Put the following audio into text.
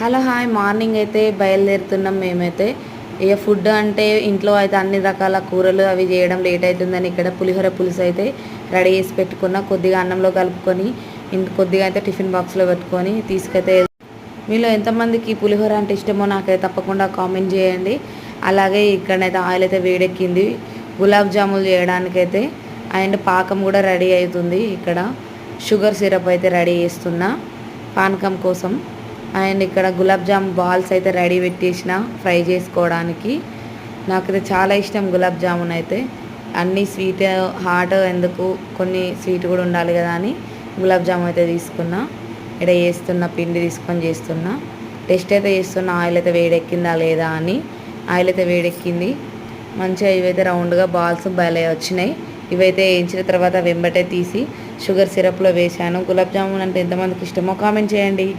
Hello hi morning అయితే బయలుదేరుతున్నాం మేమైతే. ఇక ఫుడ్ అంటే ఇంట్లో అయితే అన్ని రకాల కూరలు అవి చేయడం లేట్ అవుతుందని ఇక్కడ పులిహోర పులుసు అయితే రెడీ చేసి పెట్టుకున్న. కొద్దిగా అన్నంలో కలుపుకొని కొద్దిగా అయితే టిఫిన్ బాక్స్లో పెట్టుకొని తీసుకైతే. మీలో ఎంతమందికి పులిహోర అంటే ఇష్టమో నాకైతే తప్పకుండా కామెంట్ చేయండి. అలాగే ఇక్కడైతే ఆయిల్ అయితే వేడెక్కింది గులాబ్ జాములు చేయడానికైతే. అండ్ పాకం కూడా రెడీ అవుతుంది. ఇక్కడ షుగర్ సిరప్ అయితే రెడీ చేస్తున్నా పానకం కోసం. అండ్ ఇక్కడ గులాబ్ జామ్ బాల్స్ అయితే రెడీ పెట్టేసిన ఫ్రై చేసుకోవడానికి. నాకైతే చాలా ఇష్టం గులాబ్ జామున్ అయితే. అన్నీ స్వీట్ హాట్ ఎందుకు, కొన్ని స్వీట్ కూడా ఉండాలి కదా అని గులాబ్ జామున్ అయితే తీసుకున్నా. ఇక్కడ చేస్తున్న పిండి తీసుకొని చేస్తున్నా. టెస్ట్ అయితే చేస్తున్న ఆయిల్ అయితే వేడెక్కిందా లేదా అని. ఆయిల్ అయితే వేడెక్కింది. మంచిగా ఇవైతే రౌండ్గా బాల్స్ భలే వచ్చినాయి. ఇవైతే వేయించిన తర్వాత వెంబటే తీసి షుగర్ సిరప్లో వేసాను. గులాబ్ జామున్ అంటే ఎంతమందికి ఇష్టమో కామెంట్ చేయండి.